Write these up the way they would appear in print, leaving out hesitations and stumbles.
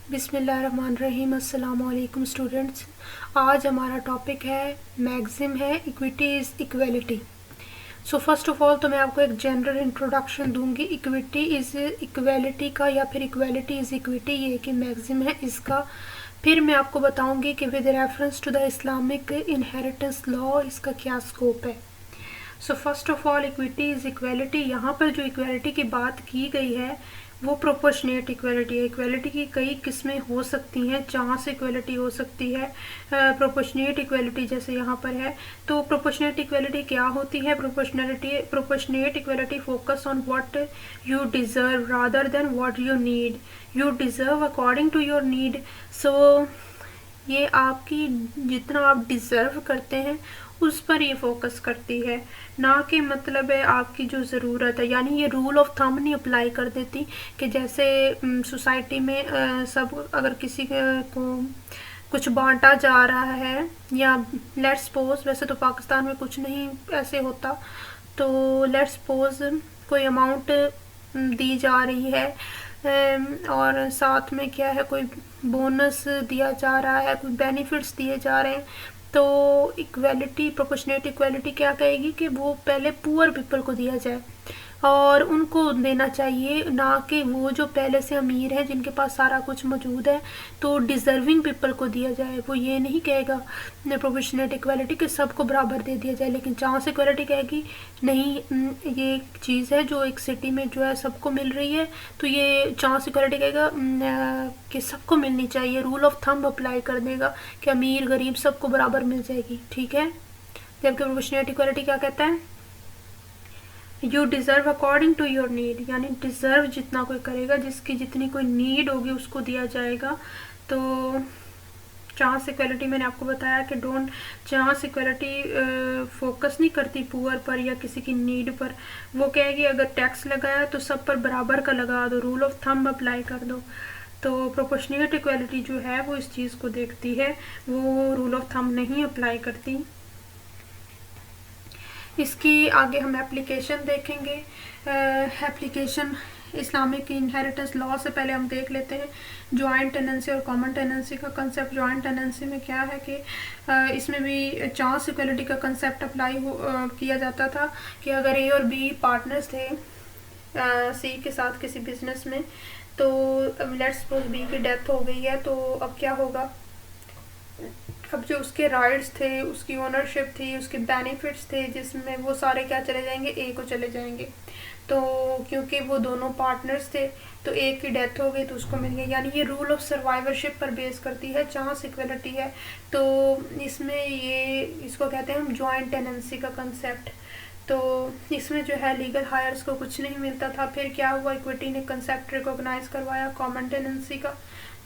बिस्मिल्लाहिर्रहमानिर्रहीम। अस्सलाम वालेकुम स्टूडेंट्स। आज हमारा टॉपिक है मैक्सिम है equity is equality. So first of all तो मैं आपको एक जनरल इंट्रोडक्शन दूंगी इक्विटी इज़ इक्वलिटी का, या फिर इक्वलिटी इज़ इक्विटी, ये कि मैक्सिम है इसका। फिर मैं आपको बताऊंगी कि with reference to the Islamic inheritance law इसका क्या स्कोप है। So first of all equity is equality, यहाँ पर जो इक्वलिटी की बात की गई है वो प्रोपोर्शनेट इक्वलिटी है। इक्वलिटी की कई किस्में हो सकती हैं, चांस इक्वलिटी हो सकती है, प्रोपोर्शनेट इक्वलिटी जैसे यहाँ पर है। तो प्रोपोर्शनेट इक्वलिटी क्या होती है? Proportionate equality focus on what you deserve rather than what you need. You deserve according to your need. So ये आपकी जितना आप डिज़र्व करते हैं उस पर ये फोकस करती है, ना कि मतलब है आपकी जो ज़रूरत है। यानी ये रूल ऑफ थंब नहीं अप्लाई कर देती कि जैसे सोसाइटी में सब अगर किसी को कुछ बांटा जा रहा है, या लेट्स सपोज, वैसे तो पाकिस्तान में कुछ नहीं ऐसे होता, तो लेट्स सपोज कोई अमाउंट दी जा रही है और साथ में क्या है, कोई बोनस दिया जा रहा है, कोई बेनिफिट्स दिए जा रहे हैं, तो इक्वलिटी, प्रोपोर्शनेट इक्वलिटी क्या कहेगी कि वो पहले पुअर पीपल को दिया जाए और उनको देना चाहिए, ना कि वो जो पहले से अमीर है जिनके पास सारा कुछ मौजूद है तो डिज़र्विंग पीपल को दिया जाए। वो ये नहीं कहेगा प्रोपोर्शनेट इक्वलिटी कि सबको बराबर दे दिया जाए, लेकिन चांस इक्वलिटी कहेगी नहीं, ये एक चीज़ है जो एक सिटी में जो है सबको मिल रही है, तो ये चांस इक्वलिटी कहेगा कि सबको मिलनी चाहिए, रूल ऑफ थंब अप्लाई कर देगा कि अमीर गरीब सबको बराबर मिल जाएगी। ठीक है। जबकि प्रोपोर्शनेट इक्वलिटी क्या कहता है? You deserve according to your need, यानी डिज़र्व जितना कोई करेगा, जिसकी जितनी कोई नीड होगी उसको दिया जाएगा। तो चांस इक्वलिटी मैंने आपको बताया कि डोंट, चांस इक्वलिटी फोकस नहीं करती पुअर पर या किसी की नीड पर। वो कहेगी अगर टैक्स लगाया तो सब पर बराबर का लगा दो, रूल ऑफ थंब अप्लाई कर दो। तो प्रोपोर्शनेट इक्वलिटी जो है वो इस चीज़ को देखती है, वो रूल ऑफ थंब नहीं अप्लाई करती। इसकी आगे हम एप्लीकेशन देखेंगे। एप्लीकेशन इस्लामिक इनहेरिटेंस लॉ से पहले हम देख लेते हैं जॉइंट टेनेंसी और कॉमन टेनेंसी का कंसेप्ट। जॉइंट टेनेंसी में क्या है कि इसमें भी चांस इक्वलिटी का कंसेप्ट अप्लाई किया जाता था कि अगर ए और बी पार्टनर्स थे सी के साथ किसी बिजनेस में, तो लेट्स सपोज बी की डेथ हो गई है, तो अब क्या होगा? अब जो उसके राइट्स थे, उसकी ओनरशिप थी, उसके बेनिफिट्स थे, जिसमें वो सारे क्या चले जाएंगे? ए को चले जाएंगे। तो क्योंकि वो दोनों पार्टनर्स थे तो एक की डेथ हो गई तो उसको मिल गई। यानी ये रूल ऑफ सर्वाइवरशिप पर बेस करती है, चांस इक्वलिटी है। तो इसमें ये, इसको कहते हैं हम जॉइंट टेनेंसी का कंसेप्ट। तो इसमें जो है लीगल हायर्स को कुछ नहीं मिलता था। फिर क्या हुआ? इक्विटी ने कंसेप्ट रिकॉग्नाइज करवाया कॉमन टेनेंसी का,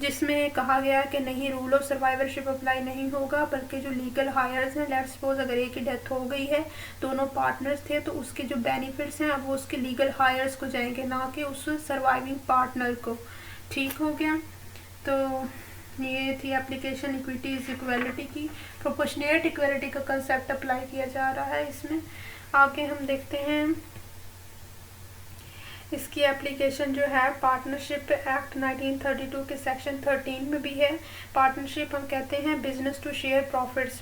जिसमें कहा गया कि नहीं, रूल ऑफ सर्वाइवरशिप अप्लाई नहीं होगा, बल्कि जो लीगल हायर्स हैं, लेट्स सपोज अगर एक की डेथ हो गई है, दोनों पार्टनर्स थे, तो उसके जो बेनिफिट्स हैं अब वो उसके लीगल हायर्स को जाएंगे, ना कि उस सर्वाइविंग पार्टनर को। ठीक हो गया। तो ये थी एप्लीकेशन इक्विटी इज इक्वलिटी की। प्रोपोर्शनेट इक्वलिटी का कंसेप्ट अप्लाई किया जा रहा है इसमें। आगे हम देखते हैं इसकी एप्लीकेशन जो है पार्टनरशिप एक्ट 1932 के सेक्शन 13 में भी है। पार्टनरशिप हम कहते हैं बिजनेस टू शेयर प्रॉफिट्स।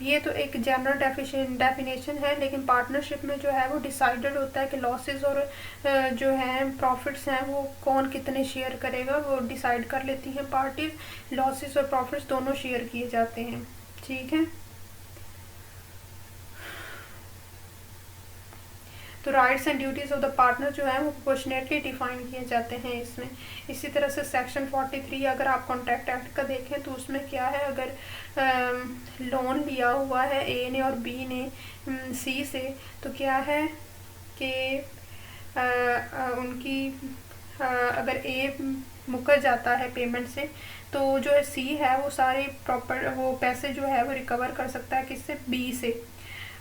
ये तो एक जनरल डेफिनेशन है, लेकिन पार्टनरशिप में जो है वो डिसाइडेड होता है कि लॉसेस और जो है प्रॉफिट्स हैं वो कौन कितने शेयर करेगा, वो डिसाइड कर लेती हैं पार्टीज। लॉसेस और प्रॉफिट्स दोनों शेयर किए जाते हैं। ठीक है। तो rights and duties of the partner जो है वो प्रोपोर्शनेटली डिफाइन किए जाते हैं इसमें। इसी तरह से सेक्शन 43 अगर आप कॉन्ट्रैक्ट एक्ट का देखें तो उसमें क्या है, अगर लोन लिया हुआ है ए ने और बी ने सी से, तो क्या है कि उनकी अगर ए मुकर जाता है पेमेंट से, तो जो है सी है वो सारे प्रॉपर वो पैसे जो है वो रिकवर कर सकता है किससे? बी से।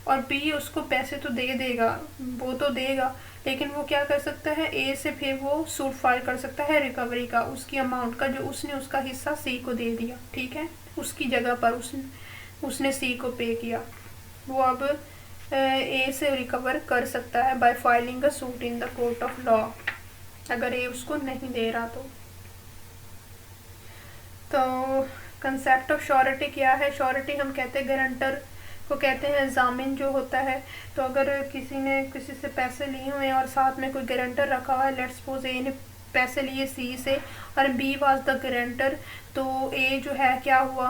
और बी उसको पैसे तो दे देगा, वो तो देगा, लेकिन वो क्या कर सकता है? ए से फिर वो सूट फाइल कर सकता है रिकवरी का, उसकी अमाउंट का, जो उसने उसका हिस्सा सी को दे दिया। ठीक है। उसकी जगह पर उसने सी को पे किया, वो अब ए से रिकवर कर सकता है bye filing a suit in the court of law, अगर ए उसको नहीं दे रहा तो। तो कंसेप्ट ऑफ श्योरिटी क्या है? श्योरिटी हम कहते हैं गारंटर को कहते हैं जामिन जो होता है। तो अगर किसी ने किसी से पैसे लिए हुए हैं और साथ में कोई गारंटर रखा हुआ है, लेट्स सपोज ए ने पैसे लिए सी से और बी वाज द गारंटर, तो ए जो है क्या हुआ,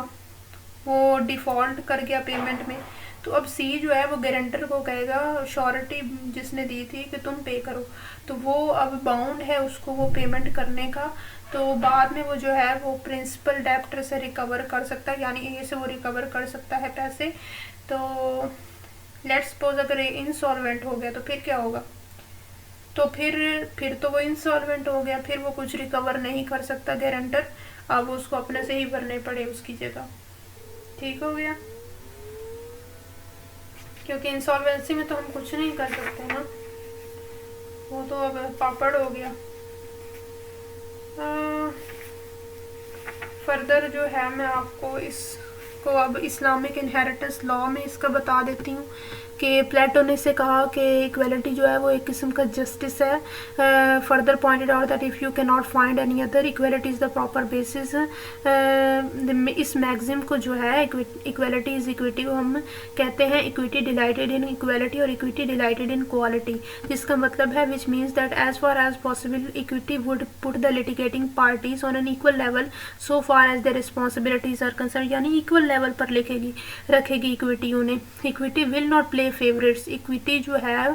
वो डिफ़ॉल्ट कर गया पेमेंट में। तो अब सी जो है वो गारंटर को कहेगा श्योरिटी जिसने दी थी कि तुम पे करो, तो वो अब बाउंड है उसको वो पेमेंट करने का। तो बाद में वो जो है वो प्रिंसिपल डेप्टर से रिकवर कर सकता है, यानी ए से वो रिकवर कर सकता है पैसे। तो लेट्स सपोज अगर ए इंसॉल्वेंट हो गया तो फिर क्या होगा? तो फिर तो वो इंसॉल्वेंट हो गया, फिर वो कुछ रिकवर नहीं कर सकता गारंटर, अब उसको अपने से ही भरने पड़े उसकी जगह। ठीक हो गया? क्योंकि इंसॉल्वेंसी में तो हम कुछ नहीं कर सकते ना, वो तो अब पापड़ हो गया। फर्दर जो है मैं आपको इसको अब इस्लामिक इनहेरिटेंस लॉ में इसका बता देती हूँ कि प्लेटो ने से कहा कि इक्वलिटी जो है वो एक किस्म का जस्टिस है। Further pointed out that if you can not find any other equality is the proper basis. इस मैक्सिम को जो है इक्वलिटी इज इक्विटी को हम कहते हैं इक्विटी डिलाइटेड इन इक्वलिटी और इक्विटी डिलाइटेड इन क्वालिटी, जिसका मतलब है which means that as far as possible equity would put the litigating parties on an equal level so far as the responsibilities are concern, यानी equal level पर रखेगी equity उन्हें। Equity will not play favourites, equity जो है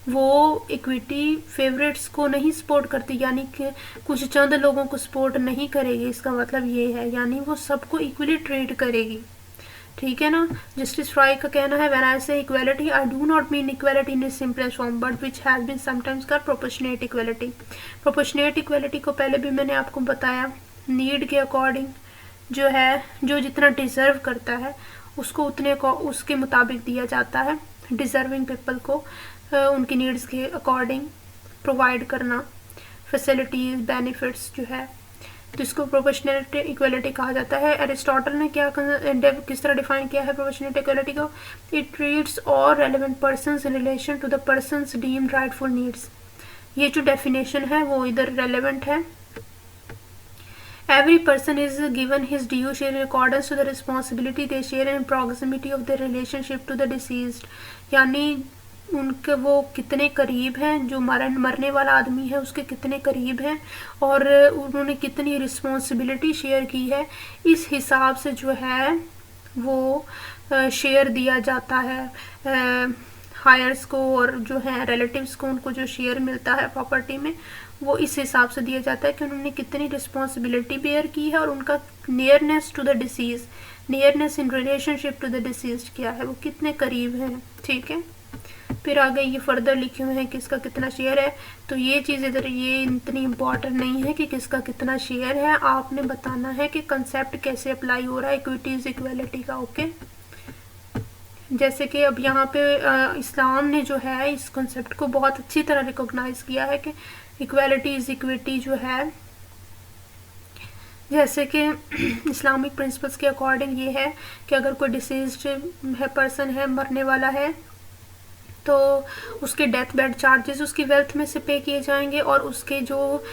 वो equity favourites को नहीं support करती, यानी कि कुछ चंद लोगों को सपोर्ट नहीं करेगी, इसका मतलब ये है, यानी वो सबको इक्वली ट्रीट करेगी। ठीक है ना? जस्टिस फ्राई का कहना है when I say equality I do not mean equality in its simplest form but which has been sometimes called proportionate equality. Proportionate equality को पहले भी मैंने आपको बताया, नीड के अकॉर्डिंग जो है, जो जितना डिज़र्व करता है उसको उतने को उसके मुताबिक दिया जाता है। डिज़र्विंग पीपल को उनकी नीड्स के अकॉर्डिंग प्रोवाइड करना फैसिलिटीज़ बेनिफिट्स जो है, तो इसको प्रोपोर्शनेट इक्वलिटी कहा जाता है। एरिस्टोटल ने किस तरह डिफाइन किया है प्रोपोर्शनेट इक्वलिटी को? It treats all relevant persons in relation to the persons deemed rightful needs. ये जो डेफिनेशन है वो इधर रेलेवेंट है। Every person is given his due share in accordance to the responsibility they share in proximity of their relationship to the deceased, यानी उनके वो कितने करीब हैं, जो मरने वाला आदमी है उसके कितने करीब हैं और उन्होंने कितनी रिस्पॉन्सिबिलिटी शेयर की है, इस हिसाब से जो है वो शेयर दिया जाता है हायर्स को, और जो है रिलेटिव्स को उनको जो शेयर मिलता है प्रॉपर्टी में वो इस हिसाब से दिया जाता है कि उन्होंने कितनी रिस्पॉन्सिबिलिटी बेयर की है और उनका nearness to the deceased, nearness in relationship to the deceased क्या है, वो कितने करीब हैं। ठीक है? फिर आगे ये फर्दर लिखे हुए हैं किसका कितना शेयर है, तो ये चीज़ इधर ये इतनी इम्पॉर्टेंट नहीं है कि किसका कितना शेयर है, आपने बताना है कि कंसेप्ट कैसे अप्लाई हो रहा है इक्विटीज इक्वलिटी का। ओके, जैसे कि अब यहाँ पे इस्लाम ने जो है इस कंसेप्ट को बहुत अच्छी तरह रिकॉग्नाइज किया है कि इक्वलिटी इज इक्विटी जो है, जैसे कि इस्लामिक प्रिंसिपल्स के अकॉर्डिंग ये है कि अगर कोई डिसीज्ड है पर्सन है, मरने वाला है, तो उसके डेथ बेड चार्जेस उसकी वेल्थ में से पे किए जाएंगे और उसके जो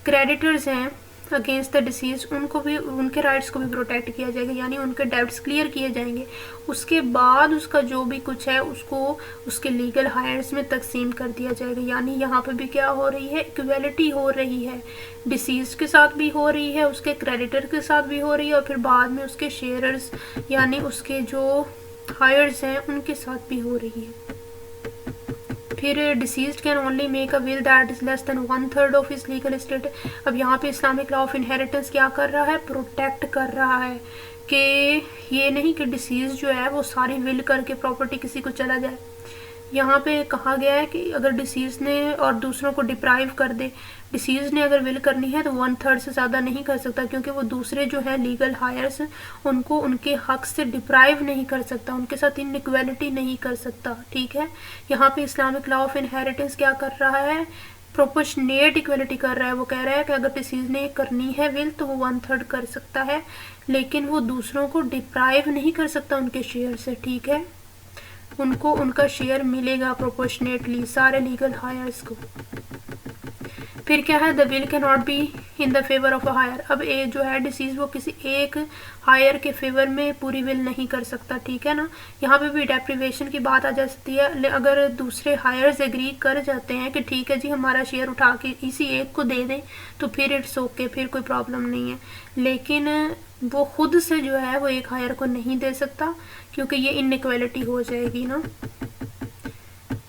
क्रेडिटर्स हैं अगेंस्ट द डिसीज उनको भी, उनके राइट्स को भी प्रोटेक्ट किया जाएगा, यानी उनके डेब्ट्स क्लियर किए जाएंगे। उसके बाद उसका जो भी कुछ है उसको उसके लीगल हायर्स में तकसीम कर दिया जाएगा, यानी यहाँ पे भी क्या हो रही है, इक्वलिटी हो रही है, डिसीज के साथ भी हो रही है, उसके क्रेडिटर के साथ भी हो रही है और फिर बाद में उसके शेयरर्स यानी उसके जो हायर्स हैं उनके साथ भी हो रही है। फिर deceased can only make a will that is less than 1/3 of his legal estate. अब यहाँ पे इस्लामिक लॉ ऑफ इनहेरिटेंस क्या कर रहा है, प्रोटेक्ट कर रहा है कि ये नहीं कि डिसीज जो है वो सारी विल करके प्रॉपर्टी किसी को चला जाए। यहाँ पे कहा गया है कि अगर डिसीज ने और दूसरों को डिप्राइव कर दे, डिसीज ने अगर विल करनी है तो 1/3 से ज़्यादा नहीं कर सकता, क्योंकि वो दूसरे जो है लीगल हायर्स उनको उनके हक से डिप्राइव नहीं कर सकता, उनके साथ इनइक्वालिटी नहीं कर सकता। ठीक है? यहाँ पे इस्लामिक लॉ ऑफ इनहेरिटेंस क्या कर रहा है, प्रोपोर्शनेट इक्वलिटी कर रहा है। वो कह रहा है कि अगर डिसीज ने करनी है विल तो वो 1/3 कर सकता है, लेकिन वो दूसरों को डिप्राइव नहीं कर सकता उनके शेयर से। ठीक है? उनको उनका शेयर मिलेगा प्रोपोर्शनेटली सारे लीगल हायर्स को। फिर क्या है, the will can not be in the favour of a heir. अब ए जो है डिसीज वो किसी एक हायर के फेवर में पूरी विल नहीं कर सकता, ठीक है ना। यहाँ पे भी डेप्रिवेशन की बात आ जा सकती है। अगर दूसरे हायर्स एग्री कर जाते हैं कि ठीक है जी हमारा शेयर उठा के इसी एक को दे दें, तो फिर इट्स ओके, फिर कोई प्रॉब्लम नहीं है। लेकिन वो खुद से जो है वो एक हायर को नहीं दे सकता, क्योंकि ये इनइक्वालिटी हो जाएगी ना।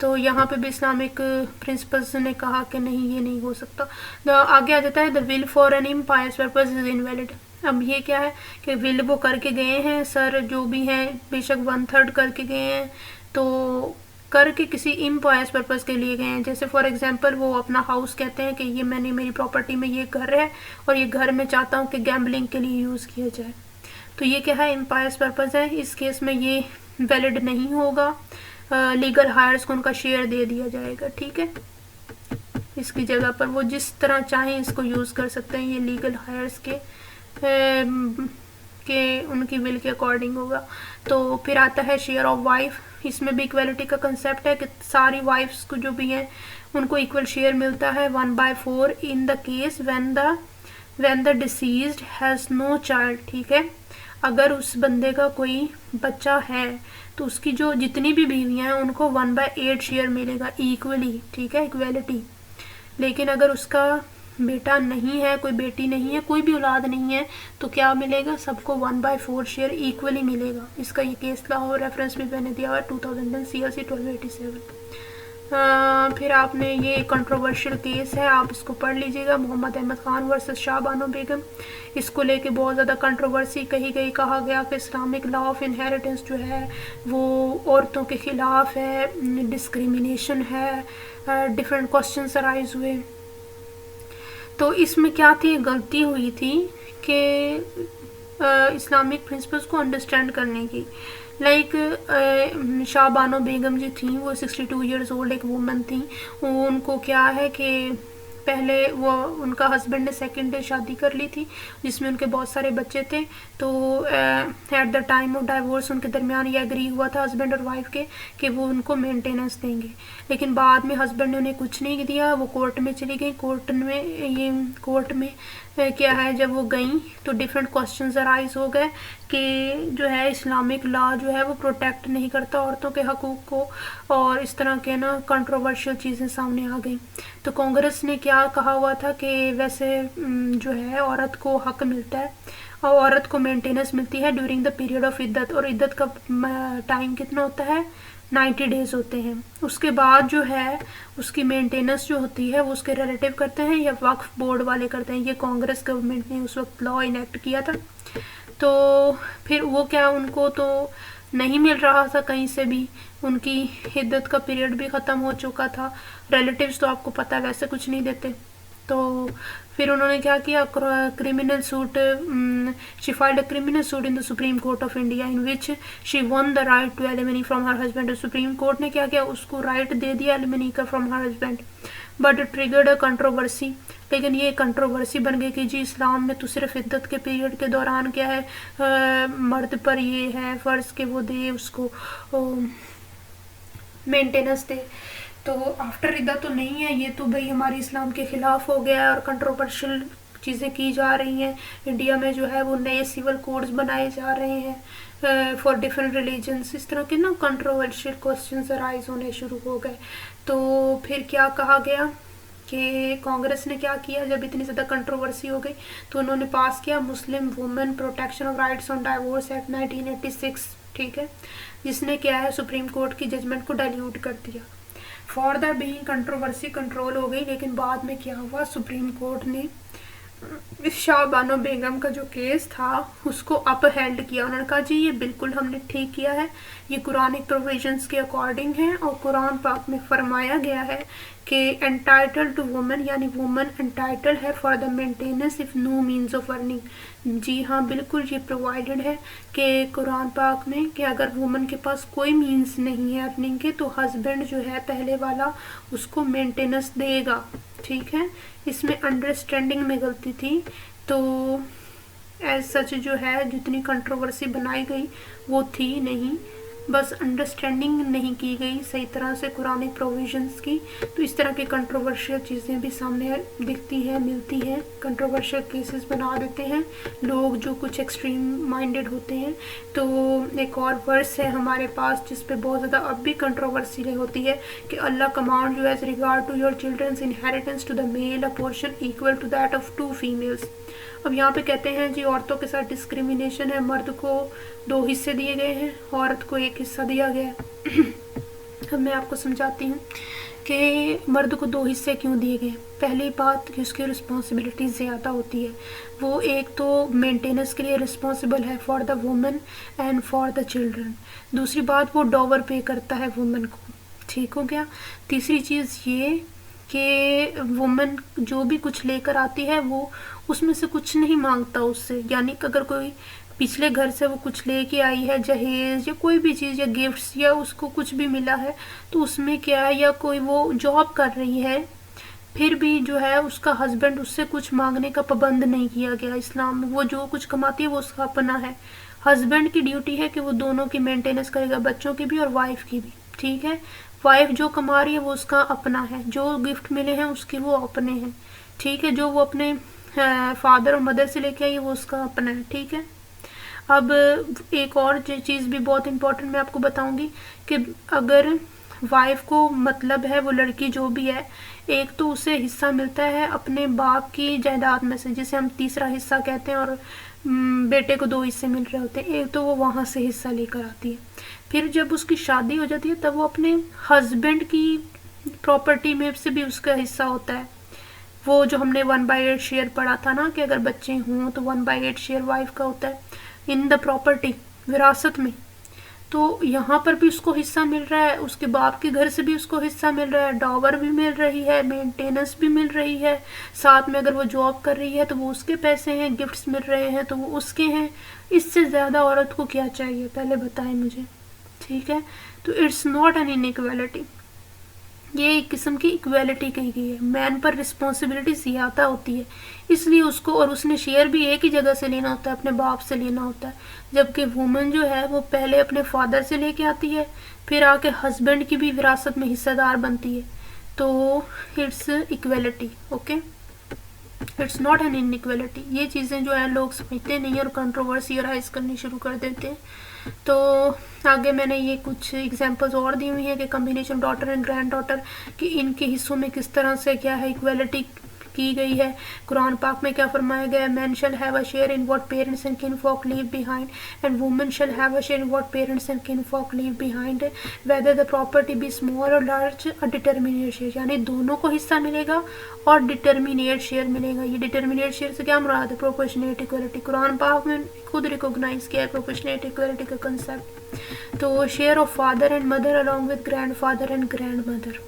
तो यहाँ पे भी इस्लामिक प्रिंसिपल्स ने कहा कि नहीं, ये नहीं हो सकता। आगे आ जाता है, the will for an impious purpose is invalid. अब ये क्या है कि विल वो करके गए हैं सर, जो भी हैं बेशक 1/3 करके गए हैं, तो करके किसी इम्पायर्स पर्पज़ के लिए गए हैं। जैसे फॉर एग्जांपल वो अपना हाउस कहते हैं कि ये मैंने मेरी प्रॉपर्टी में ये घर है और ये घर मैं चाहता हूँ कि गैम्बलिंग के लिए यूज़ किया जाए, तो ये क्या है, इम्पायर्स पर्पज़ है। इस केस में ये वैलिड नहीं होगा, लीगल हायर्स को उनका शेयर दे दिया जाएगा, ठीक है। इसकी जगह पर वो जिस तरह चाहें इसको यूज़ कर सकते हैं, ये लीगल हायर्स के उनकी विल के अकॉर्डिंग होगा। तो फिर आता है शेयर ऑफ वाइफ। इसमें भी इक्वलिटी का कंसेप्ट है कि सारी वाइफ्स को जो भी हैं उनको इक्वल शेयर मिलता है 1/4 in the case when the deceased has no child, ठीक है। अगर उस बंदे का कोई बच्चा है तो उसकी जो जितनी भी बीवियाँ हैं उनको 1/8 शेयर मिलेगा इक्वली, ठीक है, इक्वलिटी। लेकिन अगर उसका बेटा नहीं है, कोई बेटी नहीं है, कोई भी औलाद नहीं है, तो क्या मिलेगा, सबको 1/4 शेयर इक्वली मिलेगा। इसका ये केस लॉ और रेफरेंस भी मैंने दिया हुआ 2010 CLC 1287। फिर आपने ये कंट्रोवर्शियल केस है, आप इसको पढ़ लीजिएगा, मोहम्मद अहमद खान वर्सेस शाह बानो बेगम। इसको लेके बहुत ज़्यादा कंट्रोवर्सी कही गई, कहा गया कि इस्लामिक लॉ ऑफ इनहेरिटेंस जो है वो औरतों के ख़िलाफ़ है, डिस्क्रिमिनेशन है, डिफरेंट क्वेश्चंस अराइज हुए। तो इसमें क्या थी, गलती हुई थी कि इस्लामिक प्रिंसिपल्स को अंडरस्टैंड करने की। लाइक शाह बानो बेगम जी थी, वो 62 ईयर्स ओल्ड एक वुमन थी। उनको क्या है कि पहले वो उनका हस्बैंड ने सेकंड डे शादी कर ली थी जिसमें उनके बहुत सारे बच्चे थे। तो at the time of divorce उनके दरमियान ये एग्री हुआ था हस्बैंड और वाइफ के कि वो उनको मेंटेनेंस देंगे। लेकिन बाद में हस्बैंड ने उन्हें कुछ नहीं दिया, वो कोर्ट में चली गई। कोर्ट में क्या है, जब वो गई तो डिफरेंट क्वेश्चंस अराइज हो गए कि जो है इस्लामिक लॉ जो है वो प्रोटेक्ट नहीं करता औरतों के हकूक़ को, और इस तरह के ना कंट्रोवर्शियल चीज़ें सामने आ गई। तो कांग्रेस ने क्या कहा हुआ था कि वैसे जो है औरत को हक मिलता है और औरत को मेंटेनेंस मिलती है ड्यूरिंग द पीरियड ऑफ इद्दत, और इद्दत का टाइम कितना होता है, 90 डेज़ होते हैं। उसके बाद जो है उसकी मेंटेनेंस जो होती है वो उसके रिलेटिव करते हैं या वक्फ बोर्ड वाले करते हैं। ये कांग्रेस गवर्नमेंट ने उस वक्त लॉ इनेक्ट किया था। तो फिर वो क्या, उनको तो नहीं मिल रहा था कहीं से भी, उनकी इद्दत का पीरियड भी ख़त्म हो चुका था। रिलेटिव्स तो आपको पता है वैसे कुछ नहीं देते। तो फिर उन्होंने क्या किया, criminal suit, she filed a criminal suit in the Supreme Court of India in which she won the right to alimony from her husband. Supreme Court ने क्या किया, उसको राइट दे दिया एलिमनी का from her husband, but triggered a controversy. लेकिन ये controversy बन गई कि जी इस्लाम में तो सिर्फ इद्दत के पीरियड के दौरान क्या है, मर्द पर ये है फ़र्ज़ के वो दे उसको मेंटेनेंस दे, तो आफ्टर इद्दत तो नहीं है। ये तो भाई हमारे इस्लाम के ख़िलाफ़ हो गया है और कंट्रोवर्शियल चीज़ें की जा रही हैं। इंडिया में जो है वो नए सिविल कोड्स बनाए जा रहे हैं फॉर डिफरेंट रिलीजन्स। इस तरह के ना कंट्रोवर्शियल क्वेश्चंस अराइज होने शुरू हो गए। तो फिर क्या कहा गया कि कांग्रेस ने क्या किया, जब इतनी ज़्यादा कंट्रोवर्सी हो गई तो उन्होंने पास किया Muslim women protection of rights on divorce act 1986, ठीक है, जिसने क्या है सुप्रीम कोर्ट की जजमेंट को डाइल्यूट कर दिया। For the being controversy control हो गई। लेकिन बाद में क्या हुआ, सुप्रीम कोर्ट ने शाह बानो बेगम का जो केस था उसको अपहेल्ड किया। उन्होंने कहा जी ये बिल्कुल हमने ठीक किया है, ये कुरानिक प्रोविजंस के अकॉर्डिंग है और कुरान पाक में फरमाया गया है कि एंटाइटल टू वुमेन, यानी वुमेन एंटाइटल है for the maintenance if no means of earning. जी हाँ, बिल्कुल ये प्रोवाइडेड है कि कुरान पाक में कि अगर वुमेन के पास कोई मीन्स नहीं है अर्निंग के तो हस्बैंड जो है पहले वाला उसको मेंटेनेंस देगा, ठीक है। इसमें अंडरस्टैंडिंग में गलती थी। तो एज सच जो है जितनी कंट्रोवर्सी बनाई गई वो थी नहीं, बस अंडरस्टैंडिंग नहीं की गई सही तरह से कुरानिक प्रोविजंस की, तो इस तरह की कंट्रोवर्शियल चीज़ें भी सामने दिखती हैं, मिलती हैं, कंट्रोवर्शियल केसेस बना देते हैं लोग जो कुछ एक्सट्रीम माइंडेड होते हैं। तो एक और वर्स है हमारे पास जिस पे बहुत ज़्यादा अब भी कंट्रोवर्सी होती है कि Allah command you as regard to your childrens inheritance to the male a portion equal to that of 2 females. अब यहाँ पे कहते हैं जी औरतों के साथ डिस्क्रिमिनेशन है, मर्द को 2 हिस्से दिए गए हैं, औरत को 1 हिस्सा दिया गया है। अब मैं आपको समझाती हूँ कि मर्द को 2 हिस्से क्यों दिए गए। पहली बात कि उसकी रिस्पॉन्सिबिलिटी ज़्यादा होती है, वो एक तो मेंटेनेंस के लिए रिस्पॉन्सिबल है for the women and for the children. दूसरी बात वो डॉवर पे करता है वुमेन को, ठीक हो गया। तीसरी चीज़ ये कि वुमेन जो भी कुछ लेकर आती है वो उसमें से कुछ नहीं मांगता उससे, यानी कि अगर कोई पिछले घर से वो कुछ लेके आई है, जहेज या कोई भी चीज़ या गिफ्ट्स या उसको कुछ भी मिला है, तो उसमें क्या है, या कोई वो जॉब कर रही है फिर भी जो है उसका हस्बैंड उससे कुछ मांगने का पाबंद नहीं किया गया इस्लाम में। वो जो कुछ कमाती है वो उसका अपना है। हस्बैंड की ड्यूटी है कि वो दोनों की मेंटेनेंस करेगा, बच्चों की भी और वाइफ की भी, ठीक है। वाइफ जो कमा रही है वो उसका अपना है, जो गिफ्ट मिले हैं उसके वो अपने हैं, ठीक है। जो वो अपने फादर और मदर से लेके आई है वो उसका अपना है, ठीक है। अब एक और चीज़ भी बहुत इम्पोर्टेंट मैं आपको बताऊंगी कि अगर वाइफ को मतलब है वो लड़की जो भी है, एक तो उसे हिस्सा मिलता है अपने बाप की जायदाद में से जिसे हम तीसरा हिस्सा कहते हैं, और बेटे को 2 हिस्से मिल रहे होते हैं। एक तो वो वहाँ से हिस्सा लेकर आती है, फिर जब उसकी शादी हो जाती है तब वो अपने हस्बैंड की प्रॉपर्टी में से भी उसका हिस्सा होता है। वो जो हमने 1/8 शेयर पढ़ा था ना कि अगर बच्चे हों तो 1/8 शेयर वाइफ का होता है इन द प्रॉपर्टी, विरासत में। तो यहाँ पर भी उसको हिस्सा मिल रहा है, उसके बाप के घर से भी उसको हिस्सा मिल रहा है, डॉवर भी मिल रही है, मेंटेनेंस भी मिल रही है, साथ में अगर वो जॉब कर रही है तो वो उसके पैसे हैं, गिफ्ट्स मिल रहे हैं तो वो उसके हैं। इससे ज़्यादा औरत को क्या चाहिए, पहले बताएं मुझे, ठीक है। तो इट्स नॉट एन इनइक्वालिटी, ये एक किस्म की इक्वालिटी कही गई है। मैन पर रिस्पॉन्सिबिलिटी ज़्यादा होती है, इसलिए उसको, और उसने शेयर भी एक ही जगह से लेना होता है, अपने बाप से लेना होता है। जबकि वुमेन जो है वो पहले अपने फादर से लेके आती है, फिर आके हस्बैंड की भी विरासत में हिस्सेदार बनती है। तो it's equality, okay, it's not an inequality. ये चीज़ें जो है लोग समझते नहीं और कंट्रोवर्सी राइज करनी शुरू कर देते हैं। तो आगे मैंने ये कुछ एग्जांपल्स और दी हुई हैं कि combination daughter and grand daughter कि इनके हिस्सों में किस तरह से क्या है इक्वालिटी की गई है। कुरान पाक में क्या फरमाया गया है, man shall have a share in what parents and kinfolk leave behind and women shall have a share in what parents and kinfolk leave behind whether the property be small or large a determinate share, यानी दोनों को हिस्सा मिलेगा और determinate share मिलेगा। ये determinate share से क्या मुराद है, प्रोपोर्शनेट इक्वालिटी। कुरान पाक में खुद रिकॉग्नाइज किया है प्रोपोर्शनेट इक्वालिटी का कंसेप्ट। तो share of father and mother along with grand father and grand mother,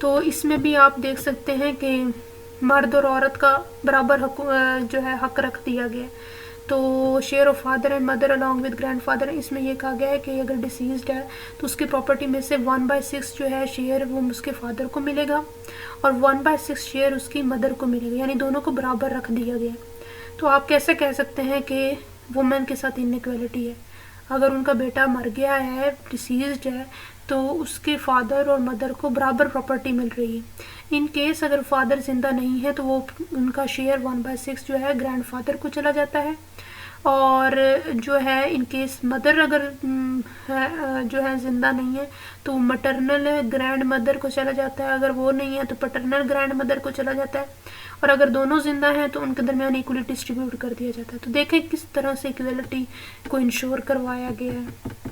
तो इसमें भी आप देख सकते हैं कि मर्द और औरत का बराबर हक जो है हक रख दिया गया। तो share of father and mother along with grand father, इसमें यह कहा गया है कि अगर डिसीज्ड है तो उसकी प्रॉपर्टी में से 1/6 जो है शेयर वो उसके फादर को मिलेगा और 1/6 शेयर उसकी मदर को मिलेगा, यानी दोनों को बराबर रख दिया गया। तो आप कैसे कह सकते हैं कि वुमेन के साथ इनइक्वालिटी है। अगर उनका बेटा मर गया है, डिसीज्ड है, तो उसके फादर और मदर को बराबर प्रॉपर्टी मिल रही है। इन केस अगर फादर जिंदा नहीं है तो वो उनका शेयर 1/6 जो है ग्रैंड फादर को चला जाता है, और जो है इन केस मदर अगर जो है जिंदा नहीं है तो मटरनल ग्रैंड मदर को चला जाता है, अगर वो नहीं है तो पैटर्नल ग्रैंड मदर को चला जाता है, और अगर दोनों जिंदा हैं तो उनके दरमियान इक्वली डिस्ट्रीब्यूट कर दिया जाता है। तो देखें किस तरह से इक्वलिटी को इंश्योर करवाया गया है।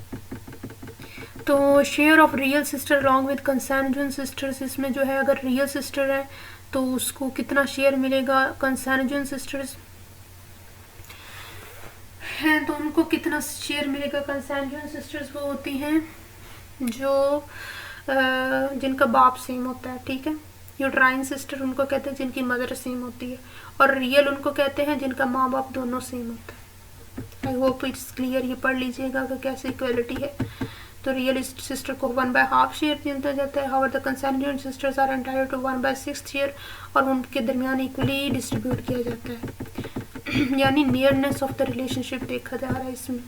तो share of real sister along with consanguine sisters, इसमें जो है अगर रियल सिस्टर है तो उसको कितना शेयर मिलेगा, कंसैंजुइन सिस्टर्स हैं तो उनको कितना शेयर मिलेगा। कंसैंजुइन सिस्टर्स वो होती हैं जो जिनका बाप सेम होता है, ठीक है। यूट्राइन सिस्टर उनको कहते हैं जिनकी मदर सेम होती है, और रियल उनको कहते हैं जिनका माँ बाप दोनों सेम होता है। आई होप इट्स क्लियर, ये पढ़ लीजिएगा कि कैसे इक्वलिटी है। तो रियल सिस्टर को 1/2 शेयर दिया जाता है, however the consanguine sisters are entitled to 1/6 share, और उनके दरमियान इक्वली डिस्ट्रीब्यूट किया जाता है। यानी नियरनेस ऑफ द रिलेशनशिप देखा जा रहा है इसमें।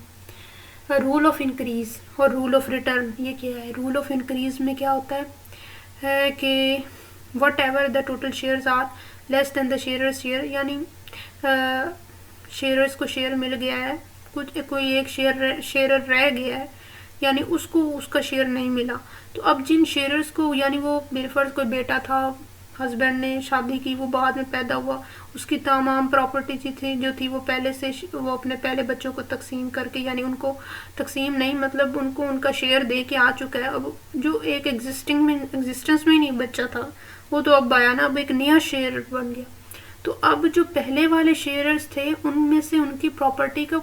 रूल ऑफ इंक्रीज और रूल ऑफ रिटर्न ये क्या है? रूल ऑफ इंक्रीज में क्या होता है कि whatever the total shares are less than the shares share, यानी शेयर्स को शेयर मिल गया है, कुछ कोई एक शेयर रह गया है, यानी उसको उसका शेयर नहीं मिला। तो अब जिन शेयर्स को, यानी वो मेरे फर्ज कोई बेटा था, हस्बैंड ने शादी की, वो बाद में पैदा हुआ, उसकी तमाम प्रॉपर्टी जो थी वो पहले से वो अपने पहले बच्चों को तकसीम करके, यानी उनको तकसीम नहीं मतलब उनको उनका शेयर दे के आ चुका है। अब जो एक एग्जिस्टेंस में ही नहीं बच्चा था वो तो अब आया ना, अब एक नया शेयर बन गया। तो अब जो पहले वाले शेयर्स थे उनमें से उनकी प्रॉपर्टी का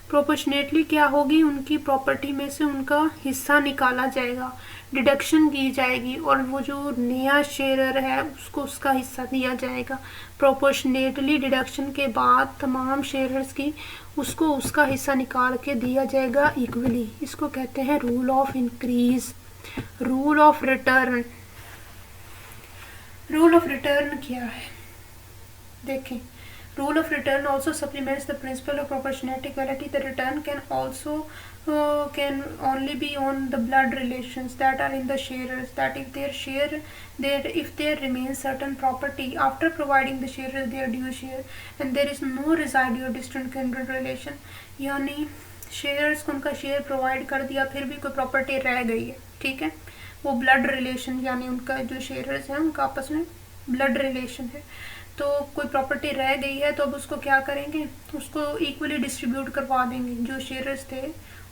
प्रोपोर्शनेटली क्या होगी, उनकी प्रॉपर्टी में से उनका हिस्सा निकाला जाएगा, डिडक्शन की जाएगी, और वो जो नया शेयरर है उसको उसका हिस्सा दिया जाएगा। प्रोपोर्शनेटली डिडक्शन के बाद तमाम शेयरर्स की उसको उसका हिस्सा निकाल के दिया जाएगा इक्वली। इसको कहते हैं rule of increase. Rule of return, rule of return क्या है देखें। Rule of return also supplements the principle of proportionality equality. The return can only be on the blood relations that are in the sharers. That if there remains certain property after providing the sharers their due share, and there is no residual distant kindred relation, यानी shares को उनका share provide कर दिया फिर भी कोई property रह गई है, ठीक है, वो ब्लड रिलेशन, यानी उनका जो शेयर्स हैं उनका आपस में ब्लड रिलेशन है, तो कोई प्रॉपर्टी रह गई है तो अब उसको क्या करेंगे, उसको इक्वली डिस्ट्रीब्यूट करवा देंगे। जो शेयर्स थे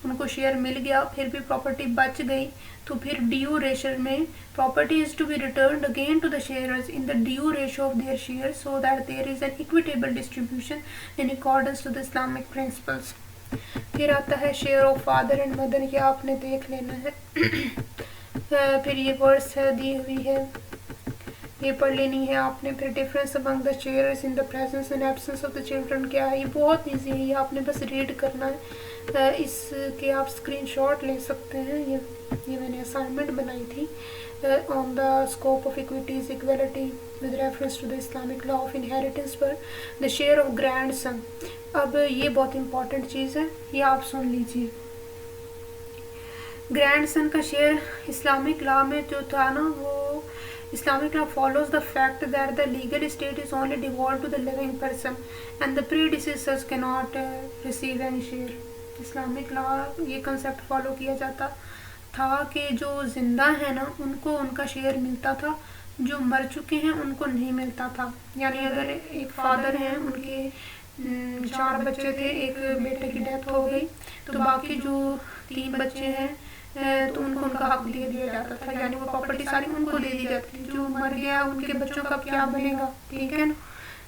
उनको शेयर मिल गया फिर भी प्रॉपर्टी बच गई, तो फिर ड्यू रेशो में property is to be returned again to the shares in the due ratio of their share so that there is an equitable distribution in accordance to the Islamic principles. फिर आता है share of father and mother, ये आपने देख लेना है। फिर ये वर्ड्स है दी हुई है, ये पढ़ लेनी है आपने। फिर difference among the shares in the presence and absence of the children क्या है, ये बहुत इजी है, ये आपने बस रीड करना है। इसके आप स्क्रीनशॉट ले सकते हैं, ये मैंने असाइनमेंट बनाई थी on the scope of equities equality with reference to the Islamic law of inheritance पर the share of grandson. अब ये बहुत इंपॉर्टेंट चीज़ है, ये आप सुन लीजिए। ग्रैंड सन का शेयर इस्लामिक लॉ में जो था ना, वो Islamic law follows the fact that the legal estate is only devolved to the living person and the predecessors cannot receive any share. Islamic law ये concept follow किया जाता था कि जो जिंदा है ना उनको उनका शेयर मिलता था, जो मर चुके हैं उनको नहीं मिलता था। यानी अगर एक फादर हैं, उनके 4 बच्चे थे, एक बेटे की डेथ हो गई, तो बाकी जो 3 बच्चे हैं तो उनको उनका हक दे दिया जाता था, यानी वो प्रॉपर्टी सारी उनको दे दी जाती थी। जो मर गया उनके बच्चों का क्या बनेगा, ठीक है ना।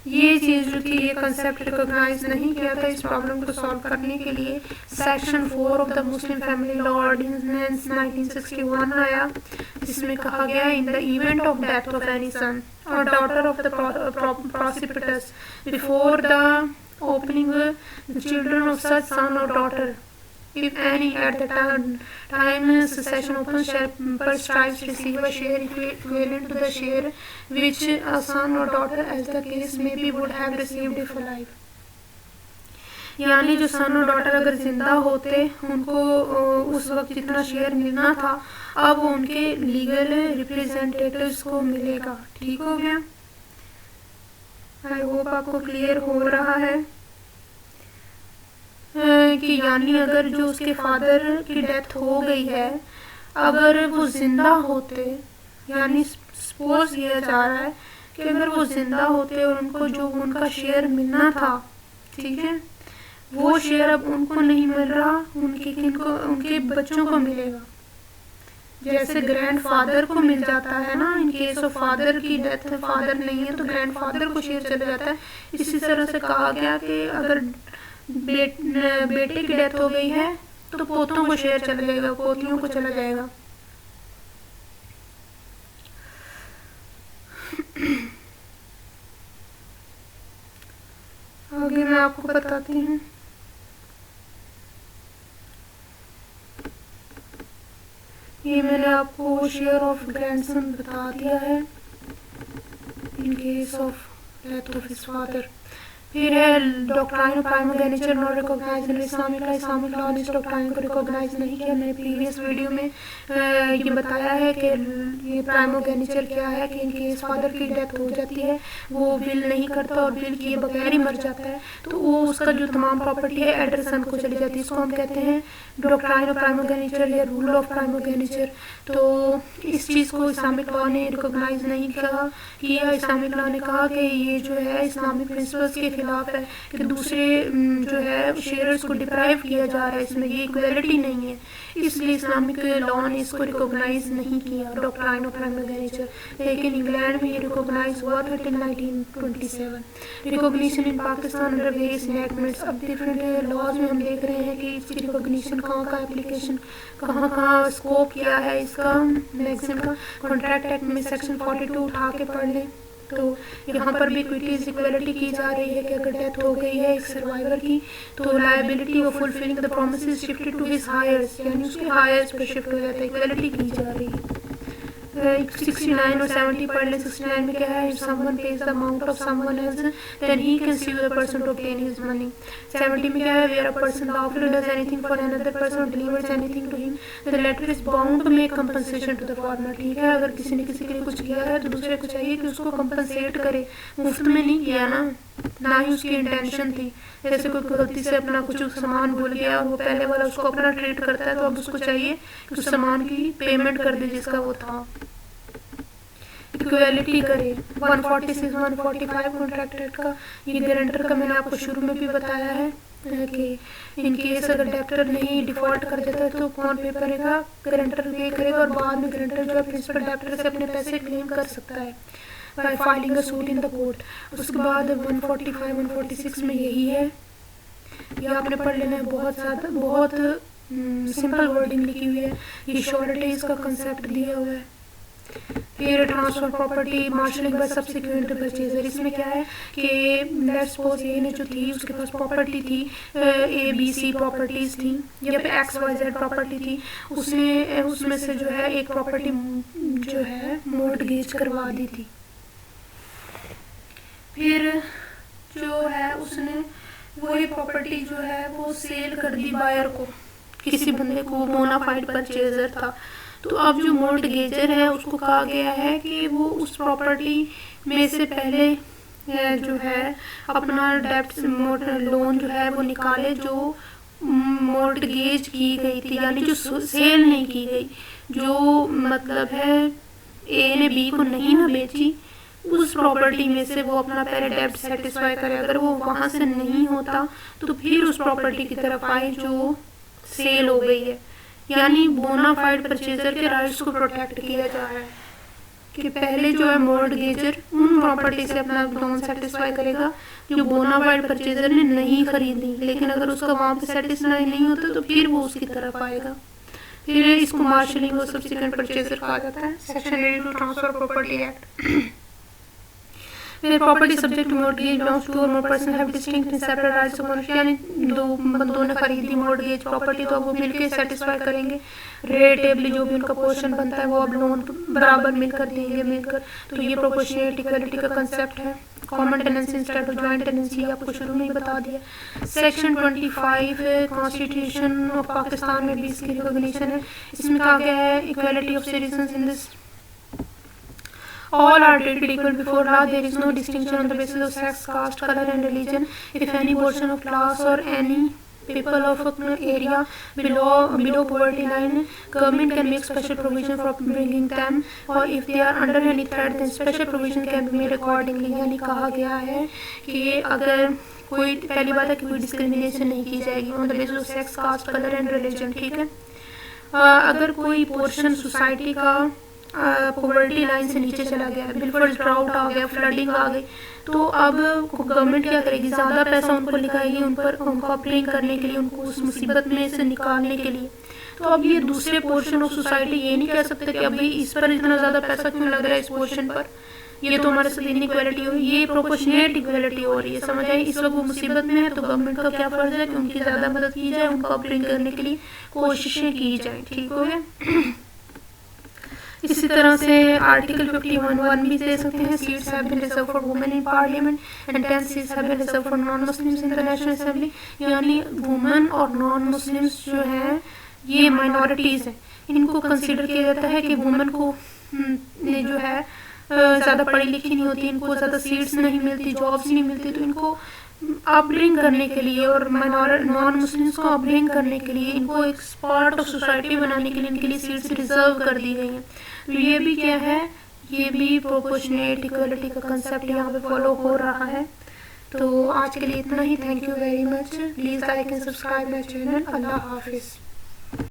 ये चीज़ जो थी, ये कंसेप्ट रिकॉग्नाइज नहीं किया था। इस प्रॉब्लम को सॉल्व करने के लिए section 4 of the Muslim family law ordinance 1961 आया, जिसमें कहा गया in the event of death of any son or daughter of the propositus before the opening the children of such son or daughter, if any at the time succession opens shall per stripes receive a share equivalent to the share which a son or daughter as the case may be would have received if alive। यानी जो सन or daughter अगर जिंदा होते उनको उस वक्त जितना share मिलना था अब उनके लीगल रिप्रेजेंटेटिव्स को मिलेगा। ठीक हो गया, आई होप आपको क्लियर हो रहा है कि यानी अगर जो उसके फादर की डेथ हो गई है, अगर वो जिंदा होते, यानी सपोज किया जा रहा है कि अगर वो जिंदा होते और उनको जो उनका शेयर मिलना था, ठीक है, वो शेयर अब उनको नहीं मिल रहा, उनके बच्चों को मिलेगा। जैसे ग्रैंड फादर को मिल जाता है ना, इन केस ऑफ फादर की डेथ, फादर नहीं है तो ग्रैंड फादर को शेयर चला जाता है। इसी तरह से कहा गया कि अगर बेटे की डेथ हो गई है तो पोतों को शेयर चला जाएगा, पोतियों को चला जाएगा। आगे मैं आपको बताती हूँ। ये मैंने आपको शेयर ऑफ ग्रैंडसन बता दिया है in case of death of his father. फिर है doctrine of primogeniture not recognize in Islamic law, Islamic law ने इस डॉक्ट्राइन को रिकॉग्नाइज नहीं किया। मैंने प्रीवियस वीडियो में ये बताया है कि ये प्राइमोजेनिचर क्या है, कि इनके फादर की डेथ हो जाती है, वो विल नहीं करता और विल किए बगैर ही मर जाता है, तो वो उसका जो तमाम प्रॉपर्टी है एल्डर सन को चली जाती है। इसको हम कहते हैं डॉक्ट्राइन ऑफ प्राइमोजेनिचर या रूल ऑफ प्राइमोजेनिचर। तो इस चीज़ को इस्लामिक लॉ ने रिकॉग्नाइज नहीं किया। इस्लामिक लॉ ने कहा कि ये जो है इस्लामिक प्रिंसिपल्स के खिलाफ है, कि दूसरे जो है शेयर्स को डिप्राइव किया जा रहा है, इसमें ये इक्वलिटी नहीं है, इसलिए इस्लामिक लॉ ने इसको रिकॉग्नाइज नहीं किया डॉक्ट्राइन ऑफ प्राइमोजेनिचर। लेकिन इंग्लैंड में ये रिकॉग्नाइज हुआ था टिल 1927। रिकॉग्निशन इन पाकिस्तान अंडर वेरियस इनैक्टमेंट्स। अब डिफरेंट लॉज में हम देख रहे हैं कि इसकी रिकॉग्निशन कहाँ कहाँ एप्लीकेशन कहाँ स्कोप किया है इसका मैगज़िन का। कॉन्ट्रैक्ट एक्ट में सेक्शन 42 उठा के पढ़ लें तो यहाँ पर भी इक्विटीज इक्वलिटी की जा रही है कि अगर डेथ हो गई है एक सर्वाइवर की तो liability of fulfilling the promises shifted to his heirs, यानी उसके हायर्स पर शिफ्ट हो जाता है, इक्वलिटी की जा रही है। 69 और 70 पढ़ लें। 69 में क्या है, if someone pays the amount of someone else then he can sue the person to obtain his money। 70 में क्या है, where a person lawfully does anything for another person or delivers anything to him the latter is bound to make compensation to the former। ठीक है, अगर किसी ने किसी के लिए कुछ किया है तो दूसरे को चाहिए कि उसको कंपनसेट करे, मुफ्त में नहीं किया ना ही उसकी इंटेंशन थी। जैसे कोई गलती से अपना कुछ सामान भूल गया और वो पहले वाला उसको अपना ट्रीट करता है तो अब उसको चाहिए कि उस सामान की पेमेंट कर दे जिसका वो था, इक्वलिटी करे। 146 145 कॉन्ट्रैक्ट का ये गारंटर का मैंने आपको शुरू में भी बताया है कि इन केस अगर डेप्टर नहीं डिफॉल्ट कर देता है तो कौन पे करेगा, गारंटर पे करेगा और बाद में गारंटर जो है प्रिंसिपल डेप्टर से अपने पैसे क्लेम कर सकता है bye filing a suit in the court. उसके बाद 145 146 में यही है, ये आपने पढ़ लेना है। बहुत सिंपल वर्डिंग लिखी हुई है, ये शॉर्टेज का कंसेप्ट दिया हुआ है। फिर transfer property marshalling by subsequent purchaser. इसमें क्या है कि लेट्स सपोज ए ने जो थी उसके पास प्रॉपर्टी थी, ABC प्रॉपर्टीज थी या फिर XYZ प्रॉपर्टी थी, उसमें से जो है एक प्रॉपर्टी जो है मॉर्टगेज करवा दी थी। फिर जो है उसने वही प्रॉपर्टी जो है वो सेल कर दी बायर को, किसी बंदे को, बोनाफाइड परचेजर था। तो अब जो मॉर्टगेजर है उसको कहा गया है कि वो उस प्रॉपर्टी में से पहले जो है अपना डेब्ट लोन जो है वो निकाले जो मॉर्टगेज की गई थी, यानी जो सेल नहीं की गई, जो मतलब है ए ने बी को नहीं ना बेची, उस प्रॉपर्टी में से वो अपना पहले डेब्ट सेटिस्फाई करे। अगर वो वहाँ से नहीं होता तो फिर उस प्रॉपर्टी की तरफ आए जो सेल हो गई है, यानी बोनाफाइड परचेजर के राइट्स को प्रोटेक्ट किया जा रहा है कि पहले जो है मॉर्टगेजर उन प्रॉपर्टी से अपना लोन सेटिस्फाई करेगा जो बोनाफाइड परचेजर ने नहीं खरीदी, लेकिन अगर उसका वहाँ पे सेटिस्फाई नहीं होता तो फिर वो उसकी तरफ आएगा। फिर इसको मार्शलिंग और सब्सिक्वेंट परचेजर कहा जाता है। Section 82 transfer property act. फिर property subject to mortgage belongs to or more person have distinct and separate rights of ownership, यानी दो बंदों ने खरीदी मॉर्टगेज प्रॉपर्टी तो अब वो मिलकर सेटिस्फाई करेंगे, रिलेटिवली जो भी उनका पोर्शन बनता है वो अब लोन बराबर मिलकर देंगे मिलकर। तो ये प्रोपोर्शनेट इक्वलिटी का कंसेप्ट है। Common tenancy instead of joint tenancy आपको शुरू में ही बता दिया। सेक्शन 25 कॉन्स्टिट्यूशन ऑफ पाकिस्तान में भी इसकी रिकॉग्निशन है। इसमें कहा गया है equality of citizens in this all are treated equal before law. There is no distinction on the basis of sex, caste, color and religion. If any portion of class or any people of area below poverty line, government can make special provision for bringing them, or if they are under any threat then special provision can be made accordingly। यानी कहा गया है कि अगर कोई, पहली बात है कि कोई डिस्क्रिमिनेशन नहीं की जाएगी on the basis of sex, caste, colour and religion. ठीक है, अगर कोई पोर्शन सोसाइटी का पॉवर्टी लाइन से नीचे चला गया, बिल्कुल ड्राउट आ गया, फ्लडिंग आ गई, तो अब गवर्नमेंट क्या करेगी, ज़्यादा पैसा उनको लगाएगी उनको अपलिंग करने के लिए, उनको उस मुसीबत में से निकालने के लिए। तो अब ये दूसरे पोर्शन ऑफ सोसाइटी ये नहीं कह सकते कि अभी इस पर इतना ज़्यादा पैसा क्यों लग रहा है इस पोर्शन पर, ये तो हमारे साथ इनइक्वालिटी हो, ये प्रोपोर्शनेट इक्वालिटी हो रही है। समझ आई, इस वक्त वो मुसीबत में है तो गवर्नमेंट का क्या फ़र्ज़ है कि उनकी ज़्यादा मदद की जाए, उनको अपलिंग करने के लिए कोशिशें की जाए। ठीक हो गया। इसी तरह से आर्टिकल 51(1) भी दे सकते हैं, seats have been reserve for women in parliament and 10 seats have been reserve for non Muslims in the National Assembly. यानी वुमेन और नॉन मुस्लिम्स जो है ये माइनॉरिटीज़ हैं, इनको कंसिडर किया जाता है कि वुमेन को ने जो है ज़्यादा पढ़ी लिखी नहीं होती, इनको ज़्यादा सीट्स नहीं मिलती, जॉब्स नहीं मिलती, तो इनको अपब्रिंग करने के लिए और नॉन मुस्लिम्स को अपब्रिंग करने के लिए, इनको एक पार्ट ऑफ सोसाइटी बनाने के लिए इनके लिए सीट्स रिजर्व कर दी गई हैं। तो ये भी क्या है, ये भी प्रोपोर्शनेट इक्वलिटी का कंसेप्ट यहाँ पे फॉलो हो रहा है। तो आज के लिए इतना ही। Thank you very much. Please like and subscribe my channel. अल्लाह हाफिज़।